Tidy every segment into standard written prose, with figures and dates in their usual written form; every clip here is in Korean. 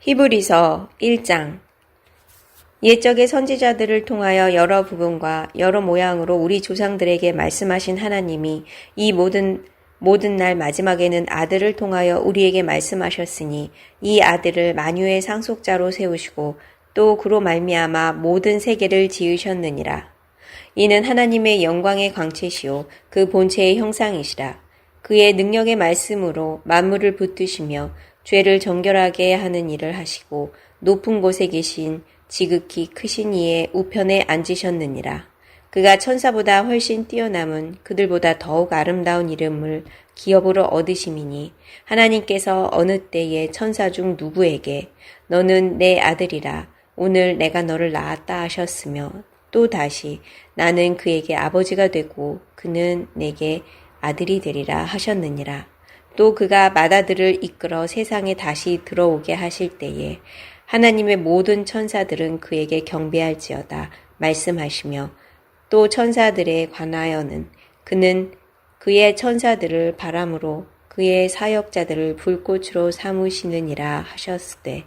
히브리서 1장. 옛적의 선지자들을 통하여 여러 부분과 여러 모양으로 우리 조상들에게 말씀하신 하나님이 이 모든 날 마지막에는 아들을 통하여 우리에게 말씀하셨으니 이 아들을 만유의 상속자로 세우시고 또 그로 말미암아 모든 세계를 지으셨느니라. 이는 하나님의 영광의 광채시요 그 본체의 형상이시라. 그의 능력의 말씀으로 만물을 붙드시며 죄를 정결하게 하는 일을 하시고 높은 곳에 계신 지극히 크신 이의 우편에 앉으셨느니라. 그가 천사보다 훨씬 뛰어남은 그들보다 더욱 아름다운 이름을 기업으로 얻으심이니 하나님께서 어느 때에 천사 중 누구에게 너는 내 아들이라 오늘 내가 너를 낳았다 하셨으며 또 다시 나는 그에게 아버지가 되고 그는 내게 아들이 되리라 하셨느니라. 또 그가 맏아들을 이끌어 세상에 다시 들어오게 하실 때에 하나님의 모든 천사들은 그에게 경배할지어다 말씀하시며 또 천사들에 관하여는 그는 그의 천사들을 바람으로 그의 사역자들을 불꽃으로 삼으시느니라 하셨으되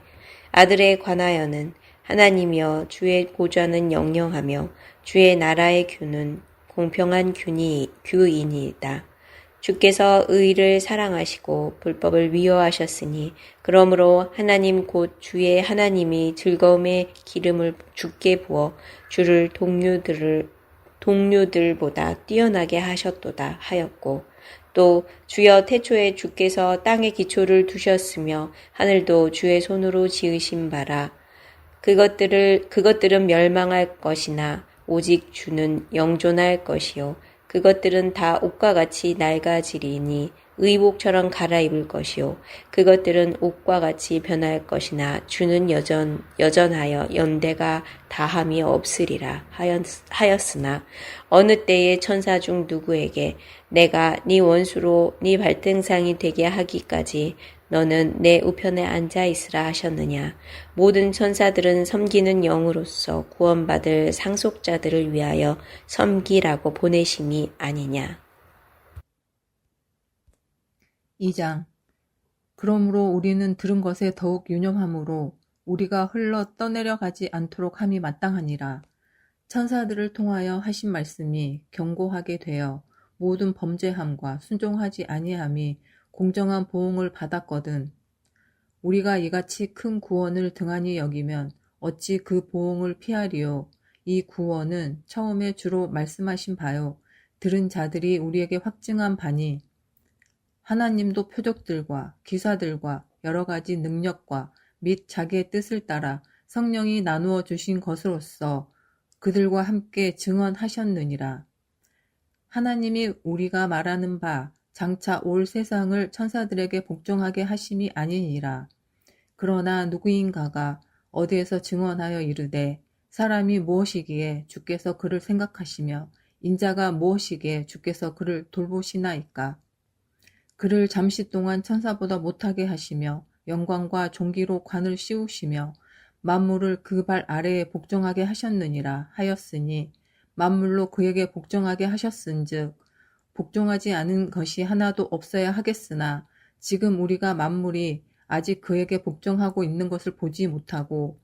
아들에 관하여는 하나님이여 주의 보좌는 영영하며 주의 나라의 규는 공평한 규이니이다. 주께서 의를 사랑하시고 불법을 미워하셨으니 그러므로 하나님 곧 주의 하나님이 즐거움의 기름을 주께 부어 주를 동류들보다 뛰어나게 하셨도다 하였고 또 주여 태초에 주께서 땅의 기초를 두셨으며 하늘도 주의 손으로 지으신 바라 그것들은 멸망할 것이나 오직 주는 영존할 것이요 그것들은 다 옷과 같이 낡아지리니 의복처럼 갈아입을 것이요 그것들은 옷과 같이 변할 것이나 주는 여전하여 연대가 다함이 없으리라 하였으나 어느 때에 천사 중 누구에게 내가 네 원수로 네 발등상이 되게 하기까지 너는 내 우편에 앉아 있으라 하셨느냐. 모든 천사들은 섬기는 영으로서 구원받을 상속자들을 위하여 섬기라고 보내심이 아니냐. 2장. 그러므로 우리는 들은 것에 더욱 유념함으로 우리가 흘러 떠내려가지 않도록 함이 마땅하니라. 천사들을 통하여 하신 말씀이 경고하게 되어 모든 범죄함과 순종하지 아니함이 공정한 보응을 받았거든. 우리가 이같이 큰 구원을 등한히 여기면 어찌 그 보응을 피하리요. 이 구원은 처음에 주로 말씀하신 바요. 들은 자들이 우리에게 확증한 바니 하나님도 표적들과 기사들과 여러 가지 능력과 및 자기의 뜻을 따라 성령이 나누어 주신 것으로서 그들과 함께 증언하셨느니라. 하나님이 우리가 말하는 바 장차 올 세상을 천사들에게 복종하게 하심이 아니니라. 그러나 누구인가가 어디에서 증언하여 이르되 사람이 무엇이기에 주께서 그를 생각하시며 인자가 무엇이기에 주께서 그를 돌보시나이까. 그를 잠시 동안 천사보다 못하게 하시며 영광과 존귀로 관을 씌우시며 만물을 그 발 아래에 복종하게 하셨느니라 하였으니 만물로 그에게 복종하게 하셨은즉 복종하지 않은 것이 하나도 없어야 하겠으나 지금 우리가 만물이 아직 그에게 복종하고 있는 것을 보지 못하고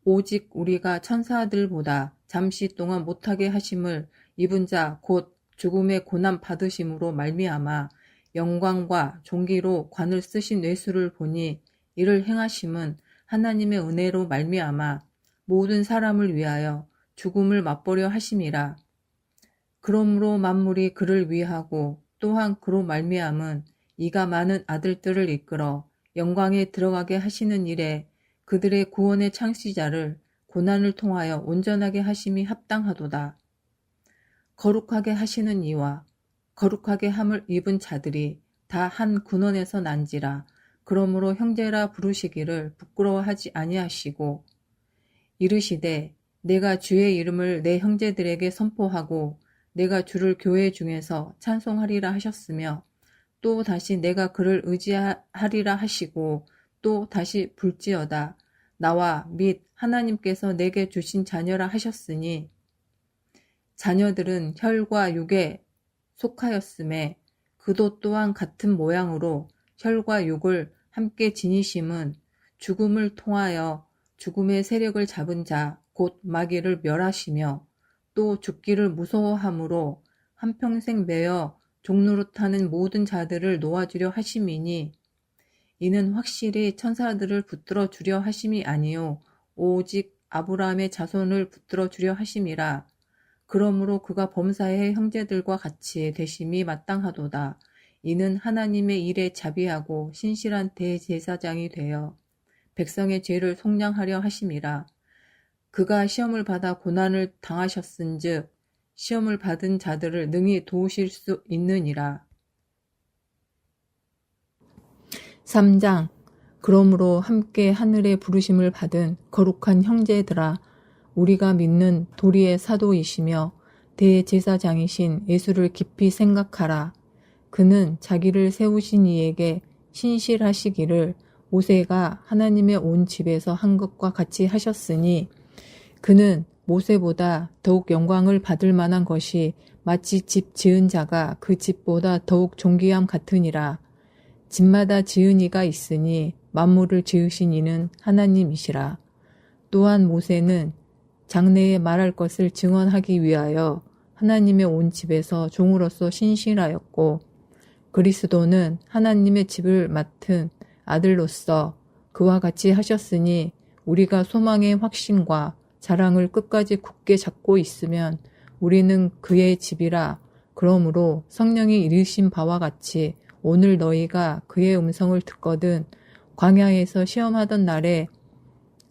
오직 우리가 천사들보다 잠시 동안 못하게 하심을 입은 자 곧 죽음의 고난 받으심으로 말미암아 영광과 존귀로 관을 쓰신 뇌수를 보니 이를 행하심은 하나님의 은혜로 말미암아 모든 사람을 위하여 죽음을 맛보려 하심이라. 그러므로 만물이 그를 위하고 또한 그로 말미암은 이가 많은 아들들을 이끌어 영광에 들어가게 하시는 일에 그들의 구원의 창시자를 고난을 통하여 온전하게 하심이 합당하도다. 거룩하게 하시는 이와 거룩하게 함을 입은 자들이 다 한 근원에서 난지라. 그러므로 형제라 부르시기를 부끄러워하지 아니하시고 이르시되 내가 주의 이름을 내 형제들에게 선포하고 내가 주를 교회 중에서 찬송하리라 하셨으며 또 다시 내가 그를 의지하리라 하시고 또 다시 불지어다 나와 및 하나님께서 내게 주신 자녀라 하셨으니 자녀들은 혈과 육에 속하였음에 그도 또한 같은 모양으로 혈과 육을 함께 지니심은 죽음을 통하여 죽음의 세력을 잡은 자, 곧 마귀를 멸하시며 또 죽기를 무서워함으로 한평생 매여 종노릇하는 모든 자들을 놓아주려 하심이니 이는 확실히 천사들을 붙들어 주려 하심이 아니요 오직 아브라함의 자손을 붙들어 주려 하심이라. 그러므로 그가 범사의 형제들과 같이 되심이 마땅하도다. 이는 하나님의 일에 자비하고 신실한 대제사장이 되어 백성의 죄를 속량하려 하심이라. 그가 시험을 받아 고난을 당하셨은즉 시험을 받은 자들을 능히 도우실 수 있느니라. 3장. 그러므로 함께 하늘의 부르심을 받은 거룩한 형제들아, 우리가 믿는 도리의 사도이시며 대제사장이신 예수를 깊이 생각하라. 그는 자기를 세우신 이에게 신실하시기를 모세가 하나님의 온 집에서 한 것과 같이 하셨으니 그는 모세보다 더욱 영광을 받을 만한 것이 마치 집 지은 자가 그 집보다 더욱 존귀함 같으니라. 집마다 지은 이가 있으니 만물을 지으신 이는 하나님이시라. 또한 모세는 장래에 말할 것을 증언하기 위하여 하나님의 온 집에서 종으로서 신실하였고 그리스도는 하나님의 집을 맡은 아들로서 그와 같이 하셨으니 우리가 소망의 확신과 자랑을 끝까지 굳게 잡고 있으면 우리는 그의 집이라. 그러므로 성령이 이르신 바와 같이 오늘 너희가 그의 음성을 듣거든 광야에서 시험하던 날에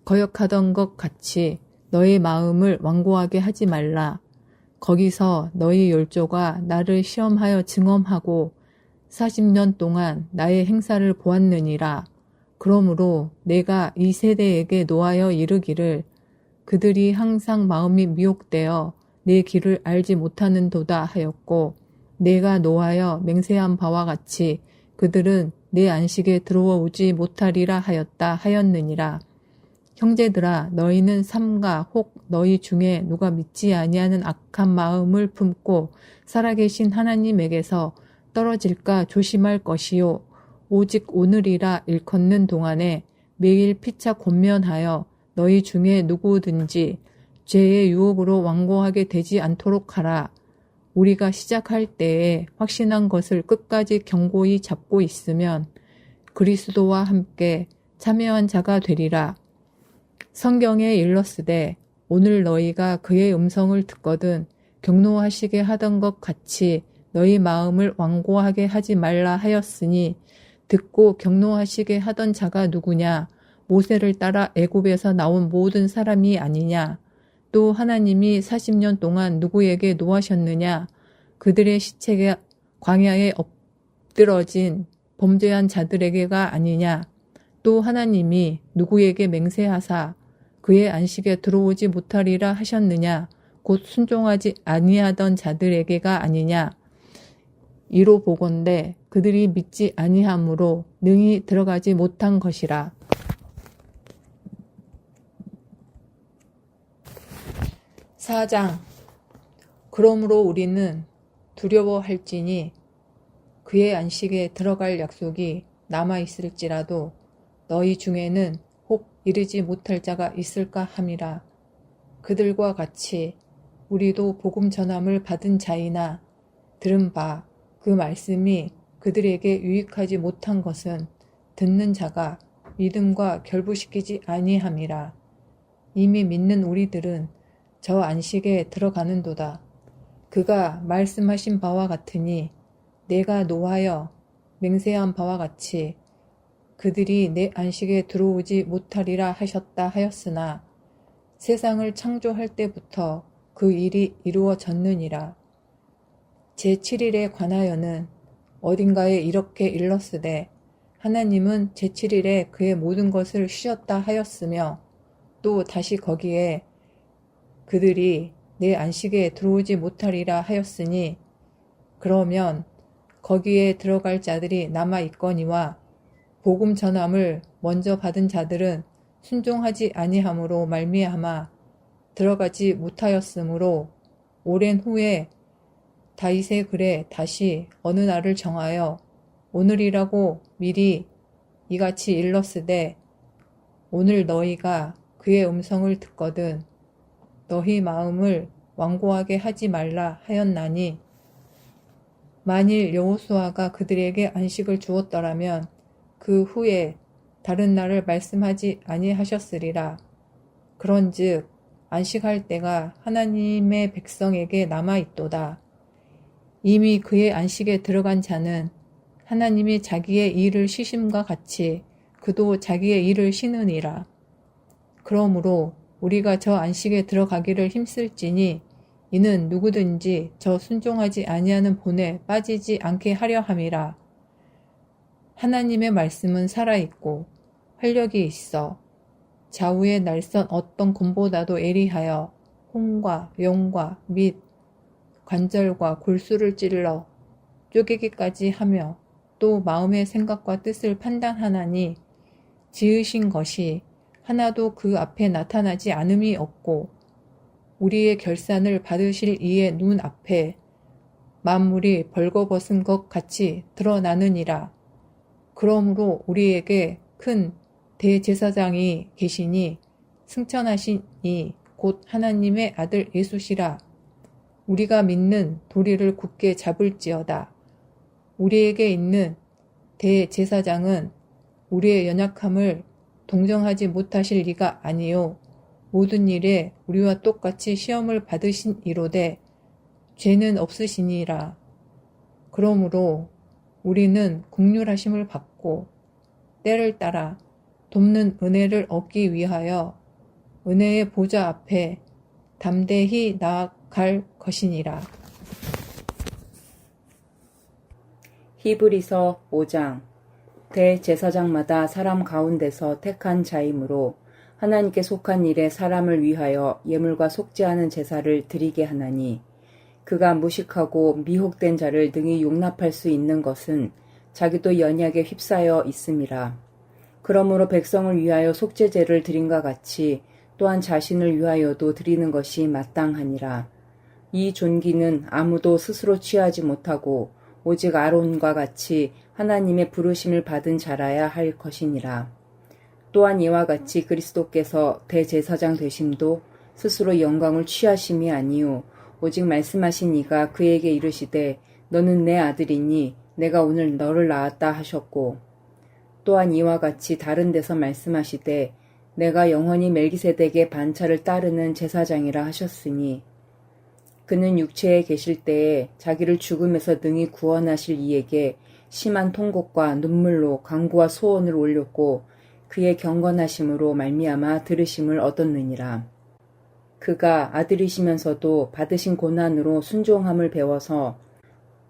거역하던 것 같이 너희 마음을 완고하게 하지 말라. 거기서 너희 열조가 나를 시험하여 증언하고 40년 동안 나의 행사를 보았느니라. 그러므로 내가 이 세대에게 노하여 이르기를 그들이 항상 마음이 미혹되어 내 길을 알지 못하는도다 하였고 내가 노하여 맹세한 바와 같이 그들은 내 안식에 들어오지 못하리라 하였다 하였느니라. 형제들아, 너희는 삼가 혹 너희 중에 누가 믿지 아니하는 악한 마음을 품고 살아계신 하나님에게서 떨어질까 조심할 것이요 오직 오늘이라 일컫는 동안에 매일 피차 권면하여 너희 중에 누구든지 죄의 유혹으로 완고하게 되지 않도록 하라. 우리가 시작할 때에 확신한 것을 끝까지 견고히 잡고 있으면 그리스도와 함께 참여한 자가 되리라. 성경에 일렀으되 오늘 너희가 그의 음성을 듣거든 경노하시게 하던 것 같이 너희 마음을 완고하게 하지 말라 하였으니 듣고 경노하시게 하던 자가 누구냐? 모세를 따라 애굽에서 나온 모든 사람이 아니냐? 또 하나님이 40년 동안 누구에게 노하셨느냐? 그들의 시체가 광야에 엎드러진 범죄한 자들에게가 아니냐? 또 하나님이 누구에게 맹세하사 그의 안식에 들어오지 못하리라 하셨느냐? 곧 순종하지 아니하던 자들에게가 아니냐? 이로 보건대 그들이 믿지 아니함으로 능히 들어가지 못한 것이라. 4장. 그러므로 우리는 두려워할지니 그의 안식에 들어갈 약속이 남아있을지라도 너희 중에는 혹 이르지 못할 자가 있을까 함이라. 그들과 같이 우리도 복음 전함을 받은 자이나 들은 바 그 말씀이 그들에게 유익하지 못한 것은 듣는 자가 믿음과 결부시키지 아니함이라. 이미 믿는 우리들은 저 안식에 들어가는도다. 그가 말씀하신 바와 같으니 내가 노하여 맹세한 바와 같이 그들이 내 안식에 들어오지 못하리라 하셨다 하였으나 세상을 창조할 때부터 그 일이 이루어졌느니라. 제7일에 관하여는 어딘가에 이렇게 일렀으되 하나님은 제7일에 그의 모든 것을 쉬었다 하였으며 또 다시 거기에 그들이 내 안식에 들어오지 못하리라 하였으니 그러면 거기에 들어갈 자들이 남아있거니와 복음 전함을 먼저 받은 자들은 순종하지 아니함으로 말미암아 들어가지 못하였으므로 오랜 후에 다윗의 글에 다시 어느 날을 정하여 오늘이라고 미리 이같이 일렀으되 오늘 너희가 그의 음성을 듣거든 너희 마음을 완고하게 하지 말라 하였나니 만일 여호수아가 그들에게 안식을 주었더라면 그 후에 다른 날을 말씀하지 아니하셨으리라. 그런즉 안식할 때가 하나님의 백성에게 남아있도다. 이미 그의 안식에 들어간 자는 하나님이 자기의 일을 쉬심과 같이 그도 자기의 일을 쉬느니라. 그러므로 우리가 저 안식에 들어가기를 힘쓸지니 이는 누구든지 저 순종하지 아니하는 본에 빠지지 않게 하려 함이라. 하나님의 말씀은 살아있고 활력이 있어 좌우에 날선 어떤 검보다도 예리하여 혼과 영과 및 관절과 골수를 찔러 쪼개기까지 하며 또 마음의 생각과 뜻을 판단하나니 지으신 것이 하나도 그 앞에 나타나지 않음이 없고 우리의 결산을 받으실 이의 눈 앞에 만물이 벌거벗은 것 같이 드러나느니라. 그러므로 우리에게 큰 대제사장이 계시니 승천하시니 곧 하나님의 아들 예수시라. 우리가 믿는 도리를 굳게 잡을지어다. 우리에게 있는 대제사장은 우리의 연약함을 동정하지 못하실 리가 아니요 모든 일에 우리와 똑같이 시험을 받으신 이로되 죄는 없으시니라. 그러므로 우리는 긍휼하심을 받고 때를 따라 돕는 은혜를 얻기 위하여 은혜의 보좌 앞에 담대히 나아갈 것이니라. 히브리서 5장. 대제사장마다 사람 가운데서 택한 자이므로 하나님께 속한 일에 사람을 위하여 예물과 속죄하는 제사를 드리게 하나니 그가 무식하고 미혹된 자를 능히 용납할 수 있는 것은 자기도 연약에 휩싸여 있음이라. 그러므로 백성을 위하여 속죄제를 드림과 같이 또한 자신을 위하여도 드리는 것이 마땅하니라. 이 존귀는 아무도 스스로 취하지 못하고 오직 아론과 같이 하나님의 부르심을 받은 자라야 할 것이니라. 또한 이와 같이 그리스도께서 대제사장 되심도 스스로 영광을 취하심이 아니요 오직 말씀하신 이가 그에게 이르시되 너는 내 아들이니 내가 오늘 너를 낳았다 하셨고 또한 이와 같이 다른 데서 말씀하시되 내가 영원히 멜기세덱의 반차를 따르는 제사장이라 하셨으니 그는 육체에 계실 때에 자기를 죽음에서 능히 구원하실 이에게 심한 통곡과 눈물로 간구와 소원을 올렸고 그의 경건하심으로 말미암아 들으심을 얻었느니라. 그가 아들이시면서도 받으신 고난으로 순종함을 배워서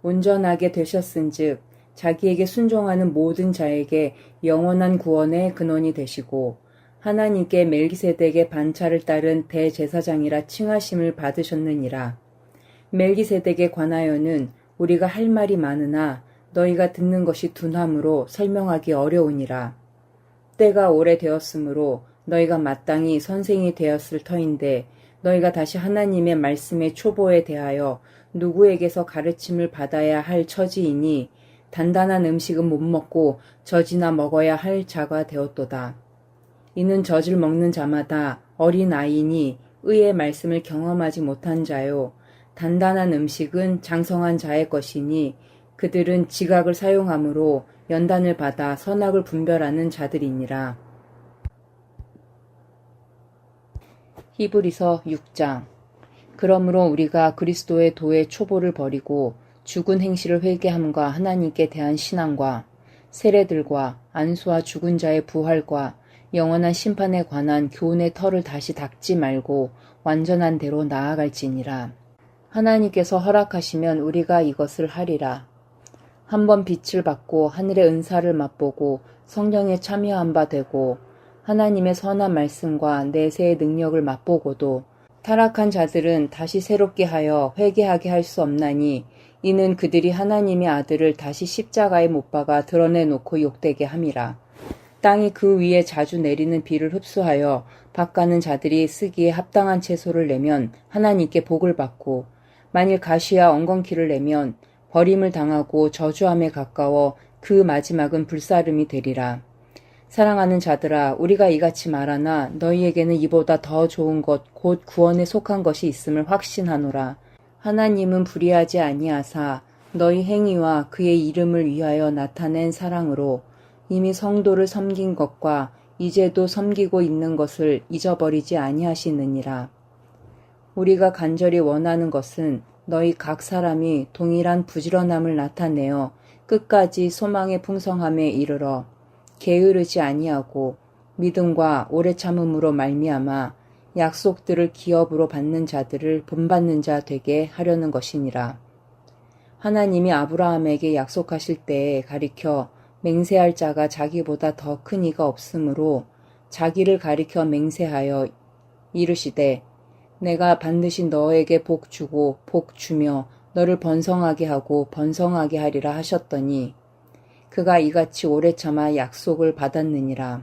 온전하게 되셨은즉 자기에게 순종하는 모든 자에게 영원한 구원의 근원이 되시고 하나님께 멜기세덱의 반차를 따른 대제사장이라 칭하심을 받으셨느니라. 멜기세덱에 관하여는 우리가 할 말이 많으나 너희가 듣는 것이 둔함으로 설명하기 어려우니라. 때가 오래되었으므로 너희가 마땅히 선생이 되었을 터인데 너희가 다시 하나님의 말씀의 초보에 대하여 누구에게서 가르침을 받아야 할 처지이니 단단한 음식은 못 먹고 젖이나 먹어야 할 자가 되었도다. 이는 젖을 먹는 자마다 어린 아이니 의의 말씀을 경험하지 못한 자요. 단단한 음식은 장성한 자의 것이니 그들은 지각을 사용함으로 연단을 받아 선악을 분별하는 자들이니라. 히브리서 6장. 그러므로 우리가 그리스도의 도의 초보를 버리고 죽은 행실을 회개함과 하나님께 대한 신앙과 세례들과 안수와 죽은 자의 부활과 영원한 심판에 관한 교훈의 털을 다시 닦지 말고 완전한 대로 나아갈지니라. 하나님께서 허락하시면 우리가 이것을 하리라. 한번 빛을 받고 하늘의 은사를 맛보고 성령에 참여한 바 되고 하나님의 선한 말씀과 내세의 능력을 맛보고도 타락한 자들은 다시 새롭게 하여 회개하게 할 수 없나니 이는 그들이 하나님의 아들을 다시 십자가에 못 박아 드러내놓고 욕되게 함이라. 땅이 그 위에 자주 내리는 비를 흡수하여 밭가는 자들이 쓰기에 합당한 채소를 내면 하나님께 복을 받고 만일 가시와 엉겅퀴를 내면 버림을 당하고 저주함에 가까워 그 마지막은 불사름이 되리라. 사랑하는 자들아, 우리가 이같이 말하나 너희에게는 이보다 더 좋은 것, 곧 구원에 속한 것이 있음을 확신하노라. 하나님은 불의하지 아니하사 너희 행위와 그의 이름을 위하여 나타낸 사랑으로 이미 성도를 섬긴 것과 이제도 섬기고 있는 것을 잊어버리지 아니하시느니라. 우리가 간절히 원하는 것은 너희 각 사람이 동일한 부지런함을 나타내어 끝까지 소망의 풍성함에 이르러 게으르지 아니하고 믿음과 오래 참음으로 말미암아 약속들을 기업으로 받는 자들을 본받는 자 되게 하려는 것이니라. 하나님이 아브라함에게 약속하실 때에 가리켜 맹세할 자가 자기보다 더 큰 이가 없으므로 자기를 가리켜 맹세하여 이르시되 내가 반드시 너에게 복 주고 복 주며 너를 번성하게 하고 번성하게 하리라 하셨더니 그가 이같이 오래 참아 약속을 받았느니라.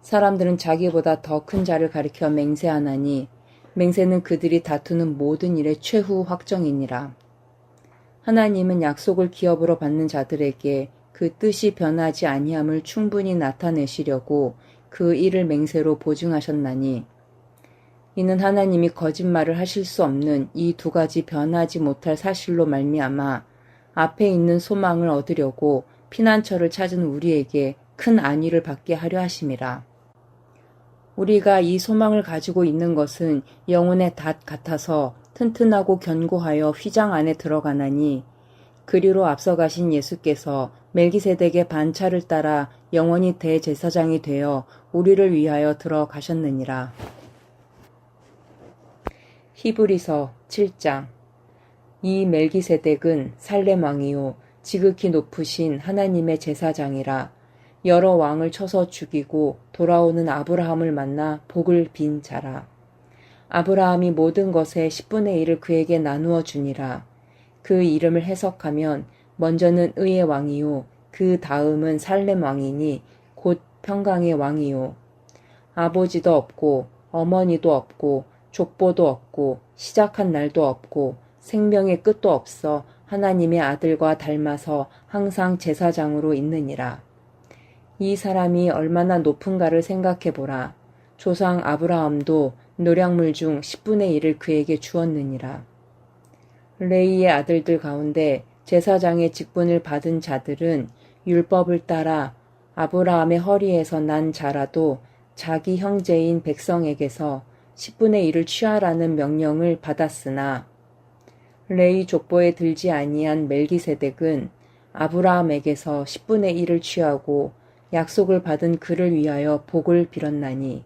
사람들은 자기보다 더 큰 자를 가리켜 맹세하나니 맹세는 그들이 다투는 모든 일의 최후 확정이니라. 하나님은 약속을 기업으로 받는 자들에게 그 뜻이 변하지 아니함을 충분히 나타내시려고 그 일을 맹세로 보증하셨나니 이는 하나님이 거짓말을 하실 수 없는 이 두 가지 변하지 못할 사실로 말미암아 앞에 있는 소망을 얻으려고 피난처를 찾은 우리에게 큰 안위를 받게 하려 하심이라. 우리가 이 소망을 가지고 있는 것은 영혼의 닷 같아서 튼튼하고 견고하여 휘장 안에 들어가나니 그리로 앞서가신 예수께서 멜기세덱의 반차를 따라 영원히 대제사장이 되어 우리를 위하여 들어가셨느니라. 히브리서 7장. 이 멜기세덱은 살렘 왕이요 지극히 높으신 하나님의 제사장이라. 여러 왕을 쳐서 죽이고 돌아오는 아브라함을 만나 복을 빈 자라. 아브라함이 모든 것의 10분의 1을 그에게 나누어 주니라. 그 이름을 해석하면 먼저는 의의 왕이요 그 다음은 살렘 왕이니 곧 평강의 왕이요. 아버지도 없고 어머니도 없고 족보도 없고 시작한 날도 없고 생명의 끝도 없어 하나님의 아들과 닮아서 항상 제사장으로 있느니라. 이 사람이 얼마나 높은가를 생각해보라. 조상 아브라함도 노량물 중 10분의 1을 그에게 주었느니라. 레이의 아들들 가운데 제사장의 직분을 받은 자들은 율법을 따라 아브라함의 허리에서 난 자라도 자기 형제인 백성에게서 10분의 1을 취하라는 명령을 받았으나 레이 족보에 들지 아니한 멜기세덱은 아브라함에게서 10분의 1을 취하고 약속을 받은 그를 위하여 복을 빌었나니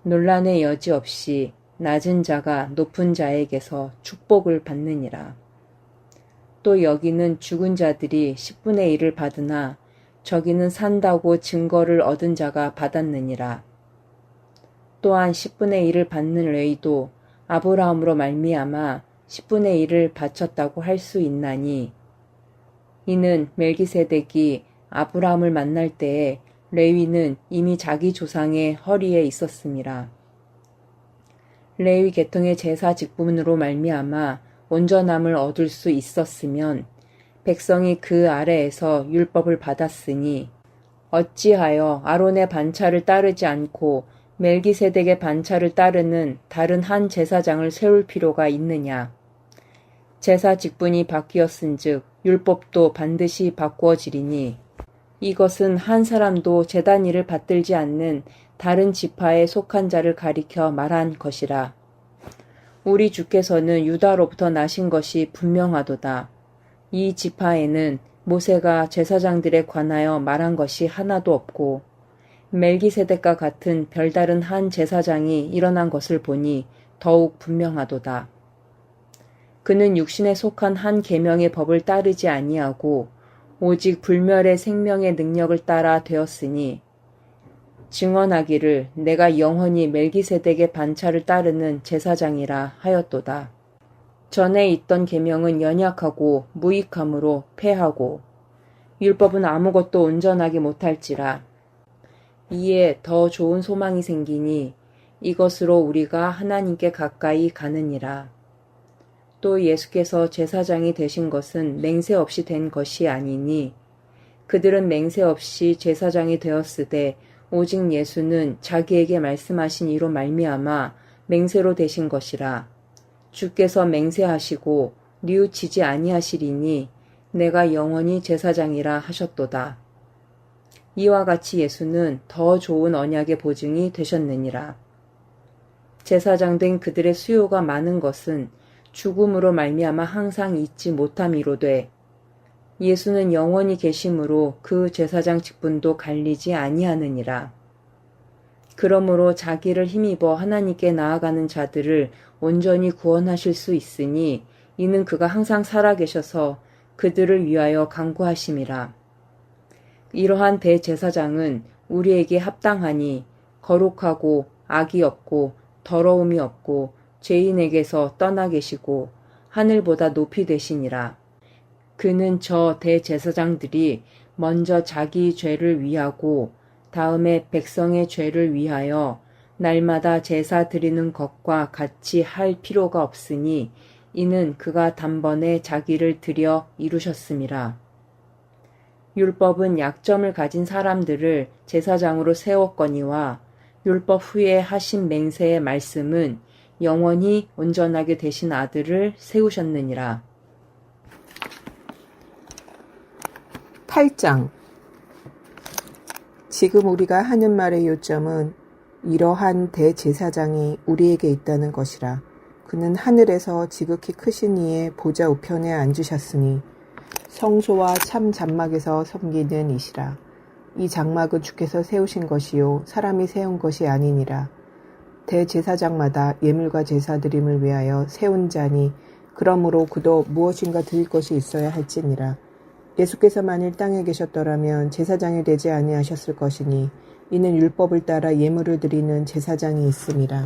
논란의 여지 없이 낮은 자가 높은 자에게서 축복을 받느니라. 또 여기는 죽은 자들이 10분의 1을 받으나 저기는 산다고 증거를 얻은 자가 받았느니라. 또한 10분의 1을 받는 레이도 아브라함으로 말미암아 10분의 1을 바쳤다고 할 수 있나니 이는 멜기세덱이 아브라함을 만날 때에 레위는 이미 자기 조상의 허리에 있었음이라. 레위 계통의 제사 직분으로 말미암아 온전함을 얻을 수 있었으면 백성이 그 아래에서 율법을 받았으니 어찌하여 아론의 반차를 따르지 않고 멜기세덱의 반차를 따르는 다른 한 제사장을 세울 필요가 있느냐. 제사 직분이 바뀌었은즉 율법도 반드시 바꾸어지리니 이것은 한 사람도 제단 일을 받들지 않는 다른 지파에 속한 자를 가리켜 말한 것이라. 우리 주께서는 유다로부터 나신 것이 분명하도다. 이 지파에는 모세가 제사장들에 관하여 말한 것이 하나도 없고 멜기세덱과 같은 별다른 한 제사장이 일어난 것을 보니 더욱 분명하도다. 그는 육신에 속한 한 계명의 법을 따르지 아니하고 오직 불멸의 생명의 능력을 따라 되었으니 증언하기를 내가 영원히 멜기세덱의 반차를 따르는 제사장이라 하였도다. 전에 있던 계명은 연약하고 무익함으로 패하고 율법은 아무것도 온전하게 못할지라. 이에 더 좋은 소망이 생기니 이것으로 우리가 하나님께 가까이 가느니라. 또 예수께서 제사장이 되신 것은 맹세 없이 된 것이 아니니 그들은 맹세 없이 제사장이 되었으되 오직 예수는 자기에게 말씀하신 이로 말미암아 맹세로 되신 것이라. 주께서 맹세하시고 뉘우치지 아니하시리니 내가 영원히 제사장이라 하셨도다. 이와 같이 예수는 더 좋은 언약의 보증이 되셨느니라. 제사장 된 그들의 수요가 많은 것은 죽음으로 말미암아 항상 잊지 못함이로되 예수는 영원히 계심으로 그 제사장 직분도 갈리지 아니하느니라. 그러므로 자기를 힘입어 하나님께 나아가는 자들을 온전히 구원하실 수 있으니 이는 그가 항상 살아계셔서 그들을 위하여 간구하심이라. 이러한 대제사장은 우리에게 합당하니 거룩하고 악이 없고 더러움이 없고 죄인에게서 떠나 계시고 하늘보다 높이 되시니라. 그는 저 대제사장들이 먼저 자기 죄를 위하고 다음에 백성의 죄를 위하여 날마다 제사 드리는 것과 같이 할 필요가 없으니 이는 그가 단번에 자기를 드려 이루셨음이라. 율법은 약점을 가진 사람들을 제사장으로 세웠거니와 율법 후에 하신 맹세의 말씀은 영원히 온전하게 되신 아들을 세우셨느니라. 8장. 지금 우리가 하는 말의 요점은 이러한 대제사장이 우리에게 있다는 것이라. 그는 하늘에서 지극히 크신 이의 보좌 우편에 앉으셨으니 성소와 참 장막에서 섬기는 이시라. 이 장막은 주께서 세우신 것이요 사람이 세운 것이 아니니라. 대제사장마다 예물과 제사드림을 위하여 세운 자니 그러므로 그도 무엇인가 드릴 것이 있어야 할지니라. 예수께서 만일 땅에 계셨더라면 제사장이 되지 아니하셨을 것이니 이는 율법을 따라 예물을 드리는 제사장이 있음이라.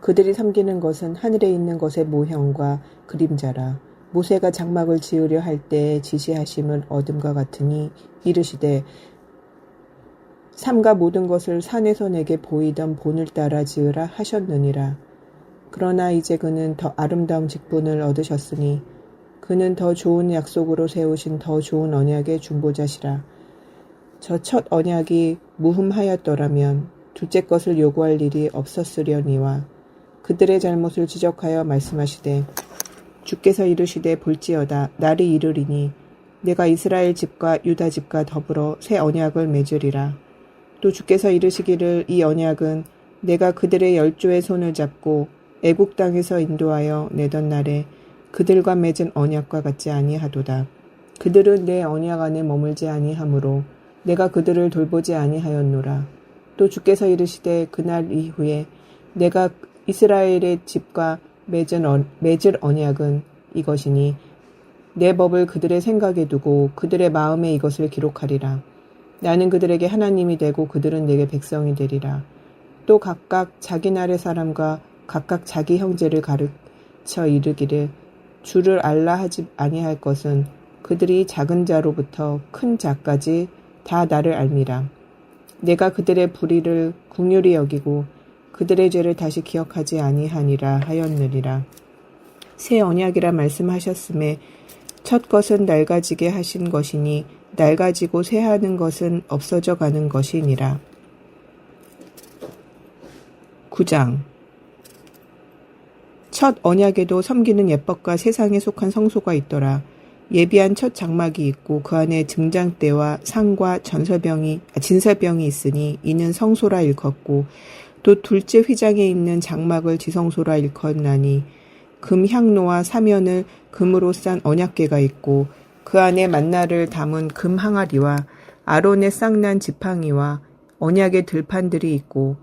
그들이 섬기는 것은 하늘에 있는 것의 모형과 그림자라. 모세가 장막을 지으려 할 때에 지시하심은 어둠과 같으니 이르시되 삼가 모든 것을 산에서 내게 보이던 본을 따라 지으라 하셨느니라. 그러나 이제 그는 더 아름다운 직분을 얻으셨으니 그는 더 좋은 약속으로 세우신 더 좋은 언약의 중보자시라. 저 첫 언약이 무흠하였더라면 둘째 것을 요구할 일이 없었으려니와 그들의 잘못을 지적하여 말씀하시되 주께서 이르시되 볼지어다 날이 이르리니 내가 이스라엘 집과 유다 집과 더불어 새 언약을 맺으리라. 또 주께서 이르시기를 이 언약은 내가 그들의 열조의 손을 잡고 애국 땅에서 인도하여 내던 날에 그들과 맺은 언약과 같지 아니하도다. 그들은 내 언약 안에 머물지 아니하므로 내가 그들을 돌보지 아니하였노라. 또 주께서 이르시되 그날 이후에 내가 이스라엘의 집과 맺을 언약은 이것이니 내 법을 그들의 생각에 두고 그들의 마음에 이것을 기록하리라. 나는 그들에게 하나님이 되고 그들은 내게 백성이 되리라. 또 각각 자기 나라의 사람과 각각 자기 형제를 가르쳐 이르기를 주를 알라 하지 아니할 것은 그들이 작은 자로부터 큰 자까지 다 나를 알미라. 내가 그들의 불의를 긍휼히 여기고 그들의 죄를 다시 기억하지 아니하니라 하였느니라. 새 언약이라 말씀하셨음에 첫 것은 낡아지게 하신 것이니 낡아지고 새하는 것은 없어져 가는 것이니라. 9장. 첫 언약에도 섬기는 예법과 세상에 속한 성소가 있더라. 예비한 첫 장막이 있고 그 안에 증장대와 상과 진설병이 있으니 이는 성소라 일컫고 또 둘째 휘장에 있는 장막을 지성소라 일컫나니 금 향로와 사면을 금으로 싼 언약궤가 있고 그 안에 만나를 담은 금 항아리와 아론의 쌍난 지팡이와 언약의 들판들이 있고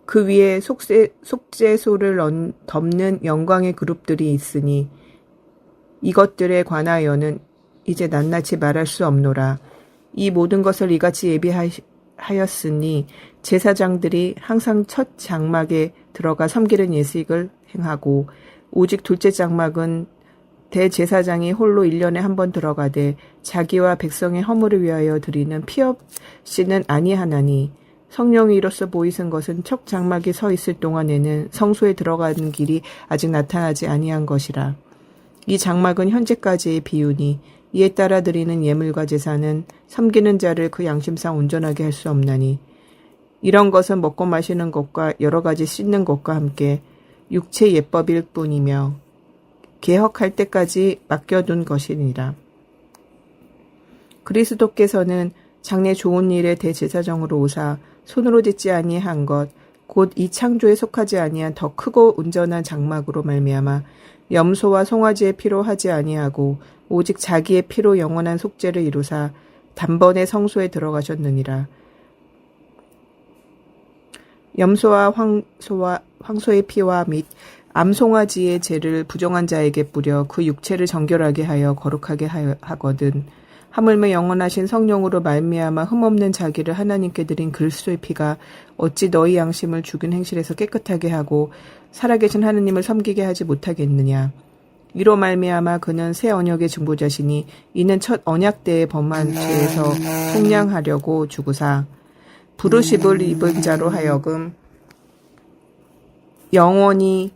그 위에 속죄소를 덮는 영광의 그룹들이 있으니 이것들에 관하여는 이제 낱낱이 말할 수 없노라. 이 모든 것을 이같이 예비하였으니 제사장들이 항상 첫 장막에 들어가 섬기는 예식을 행하고 오직 둘째 장막은 대제사장이 홀로 1년에 한 번 들어가되 자기와 백성의 허물을 위하여 드리는 피 없이는 아니하나니 성령이 이로써 보이신 것은 첫 장막이 서 있을 동안에는 성소에 들어가는 길이 아직 나타나지 아니한 것이라. 이 장막은 현재까지의 비유니 이에 따라 드리는 예물과 제사는 섬기는 자를 그 양심상 온전하게 할 수 없나니 이런 것은 먹고 마시는 것과 여러 가지 씻는 것과 함께 육체 예법일 뿐이며 개혁할 때까지 맡겨둔 것이니라. 그리스도께서는 장래 좋은 일의 대제사장으로 오사 손으로 짓지 아니한 것 곧 이 창조에 속하지 아니한 더 크고 온전한 장막으로 말미암아 염소와 송아지의 피로 하지 아니하고 오직 자기의 피로 영원한 속죄를 이루사 단번에 성소에 들어가셨느니라. 염소와 황소의 피와 및 암송아지의 죄를 부정한 자에게 뿌려 그 육체를 정결하게 하여 거룩하게 하거든. 하물며 영원하신 성령으로 말미암아 흠없는 자기를 하나님께 드린 그리스도의 피가 어찌 너희 양심을 죽은 행실에서 깨끗하게 하고 살아계신 하느님을 섬기게 하지 못하겠느냐. 이로 말미암아 그는 새 언약의 중보자시니 이는 첫 언약 때의 범한 죄에서 속량하려고 주구사 부르심을 입은 자로 하여금 영원히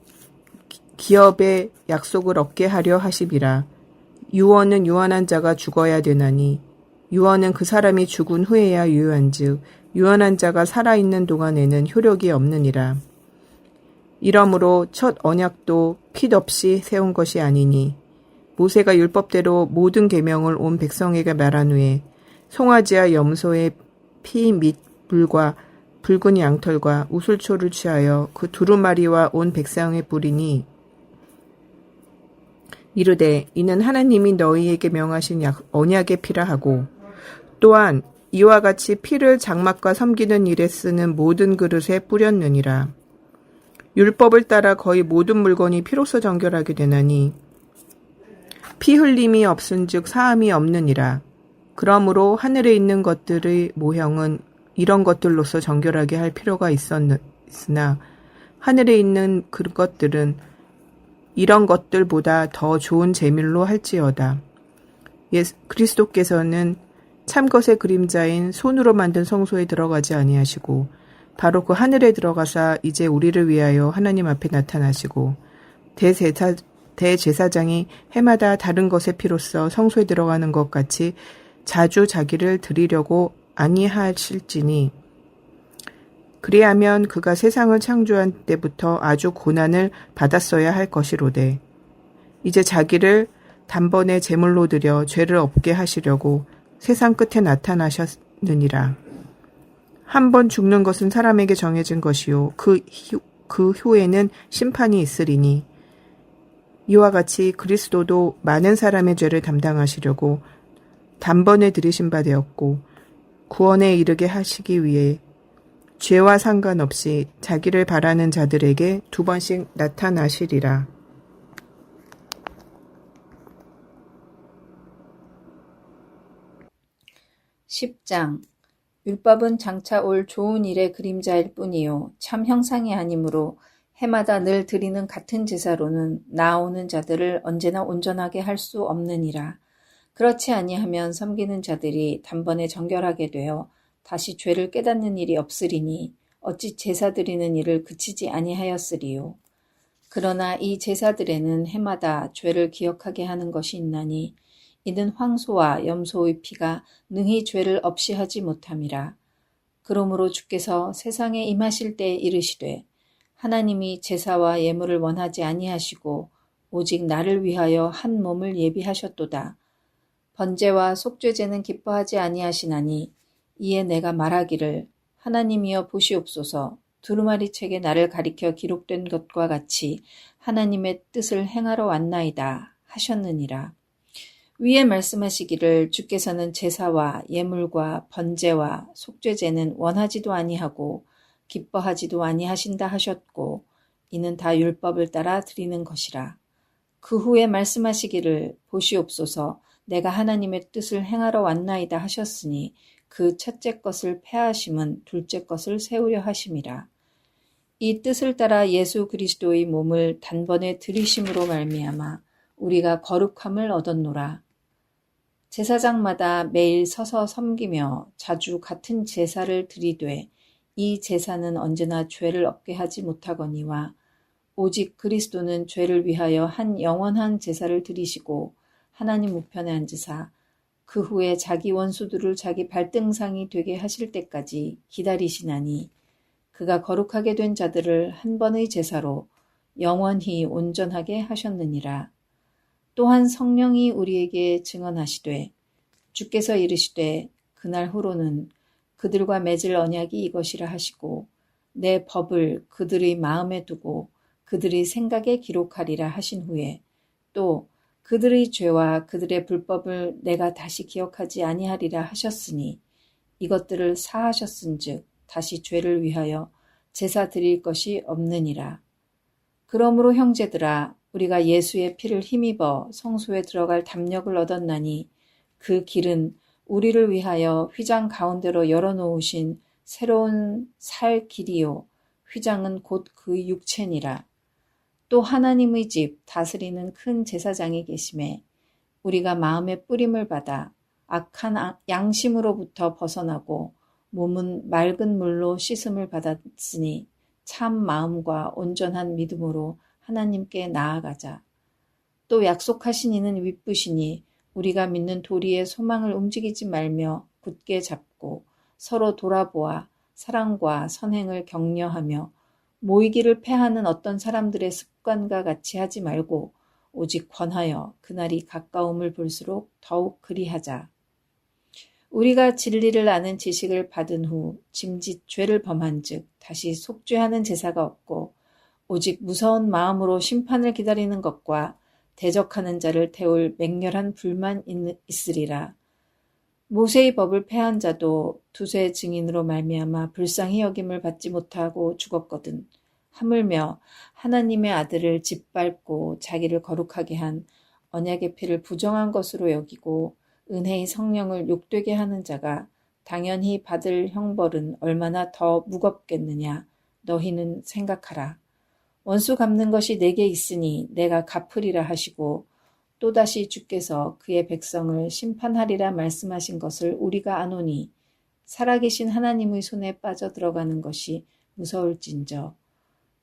기업의 약속을 얻게 하려 하심이라. 유언은 유언한 자가 죽어야 되나니 유언은 그 사람이 죽은 후에야 유효한즉 유언한 자가 살아있는 동안에는 효력이 없느니라. 이러므로 첫 언약도 핏 없이 세운 것이 아니니 모세가 율법대로 모든 계명을 온 백성에게 말한 후에 송아지와 염소의 피 및 물과 붉은 양털과 우슬초를 취하여 그 두루마리와 온 백성에 뿌리니 이르되 이는 하나님이 너희에게 명하신 언약의 피라 하고 또한 이와 같이 피를 장막과 섬기는 일에 쓰는 모든 그릇에 뿌렸느니라. 율법을 따라 거의 모든 물건이 피로써 정결하게 되나니 피 흘림이 없은즉 사함이 없느니라. 그러므로 하늘에 있는 것들의 모형은 이런 것들로서 정결하게 할 필요가 있으나 하늘에 있는 그것들은 이런 것들보다 더 좋은 제물로 할지어다. 그리스도께서는 참것의 그림자인 손으로 만든 성소에 들어가지 아니하시고 바로 그 하늘에 들어가사 이제 우리를 위하여 하나님 앞에 나타나시고 대제사장이 해마다 다른 것의 피로써 성소에 들어가는 것 같이 자주 자기를 드리려고 아니하실지니 그리하면 그가 세상을 창조한 때부터 아주 고난을 받았어야 할 것이로되 이제 자기를 단번에 제물로 드려 죄를 없게 하시려고 세상 끝에 나타나셨느니라. 한 번 죽는 것은 사람에게 정해진 것이요 그 후에는 심판이 있으리니 이와 같이 그리스도도 많은 사람의 죄를 담당하시려고 단번에 들이신 바 되었고 구원에 이르게 하시기 위해 죄와 상관없이 자기를 바라는 자들에게 2번씩 나타나시리라. 10장 율법은 장차 올 좋은 일의 그림자일 뿐이요 참 형상이 아니므로 해마다 늘 드리는 같은 제사로는 나아오는 자들을 언제나 온전하게 할 수 없느니라. 그렇지 아니하면 섬기는 자들이 단번에 정결하게 되어 다시 죄를 깨닫는 일이 없으리니 어찌 제사 드리는 일을 그치지 아니하였으리요. 그러나 이 제사들에는 해마다 죄를 기억하게 하는 것이 있나니 이는 황소와 염소의 피가 능히 죄를 없이 하지 못함이라. 그러므로 주께서 세상에 임하실 때에 이르시되 하나님이 제사와 예물을 원하지 아니하시고 오직 나를 위하여 한 몸을 예비하셨도다. 번제와 속죄제는 기뻐하지 아니하시나니 이에 내가 말하기를 하나님이여 보시옵소서. 두루마리 책에 나를 가리켜 기록된 것과 같이 하나님의 뜻을 행하러 왔나이다 하셨느니라. 위에 말씀하시기를 주께서는 제사와 예물과 번제와 속죄제는 원하지도 아니하고 기뻐하지도 아니하신다 하셨고 이는 다 율법을 따라 드리는 것이라. 그 후에 말씀하시기를 보시옵소서 내가 하나님의 뜻을 행하러 왔나이다 하셨으니 그 첫째 것을 폐하심은 둘째 것을 세우려 하심이라. 이 뜻을 따라 예수 그리스도의 몸을 단번에 들이심으로 말미암아 우리가 거룩함을 얻었노라. 제사장마다 매일 서서 섬기며 자주 같은 제사를 드리되 이 제사는 언제나 죄를 없게 하지 못하거니와 오직 그리스도는 죄를 위하여 한 영원한 제사를 드리시고 하나님 우편에 앉으사 그 후에 자기 원수들을 자기 발등상이 되게 하실 때까지 기다리시나니 그가 거룩하게 된 자들을 한 번의 제사로 영원히 온전하게 하셨느니라. 또한 성령이 우리에게 증언하시되 주께서 이르시되 그날 후로는 그들과 맺을 언약이 이것이라 하시고 내 법을 그들의 마음에 두고 그들의 생각에 기록하리라 하신 후에 또 그들의 죄와 그들의 불법을 내가 다시 기억하지 아니하리라 하셨으니 이것들을 사하셨은즉 다시 죄를 위하여 제사 드릴 것이 없느니라. 그러므로 형제들아 우리가 예수의 피를 힘입어 성소에 들어갈 담력을 얻었나니 그 길은 우리를 위하여 휘장 가운데로 열어놓으신 새로운 살 길이요 휘장은 곧 그 육체니라. 또 하나님의 집 다스리는 큰 제사장이 계심에 우리가 마음의 뿌림을 받아 악한 양심으로부터 벗어나고 몸은 맑은 물로 씻음을 받았으니 참 마음과 온전한 믿음으로 하나님께 나아가자. 또 약속하신 이는 윗부시니 우리가 믿는 도리의 소망을 움직이지 말며 굳게 잡고 서로 돌아보아 사랑과 선행을 격려하며 모이기를 패하는 어떤 사람들의 습관과 같이 하지 말고 오직 권하여 그날이 가까움을 볼수록 더욱 그리하자. 우리가 진리를 아는 지식을 받은 후 짐짓 죄를 범한 즉 다시 속죄하는 제사가 없고 오직 무서운 마음으로 심판을 기다리는 것과 대적하는 자를 태울 맹렬한 불만 있으리라. 모세의 법을 폐한 자도 두세 증인으로 말미암아 불쌍히 여김을 받지 못하고 죽었거든. 하물며 하나님의 아들을 짓밟고 자기를 거룩하게 한 언약의 피를 부정한 것으로 여기고 은혜의 성령을 욕되게 하는 자가 당연히 받을 형벌은 얼마나 더 무겁겠느냐 너희는 생각하라. 원수 갚는 것이 내게 있으니 내가 갚으리라 하시고 또다시 주께서 그의 백성을 심판하리라 말씀하신 것을 우리가 아노니 살아계신 하나님의 손에 빠져들어가는 것이 무서울진저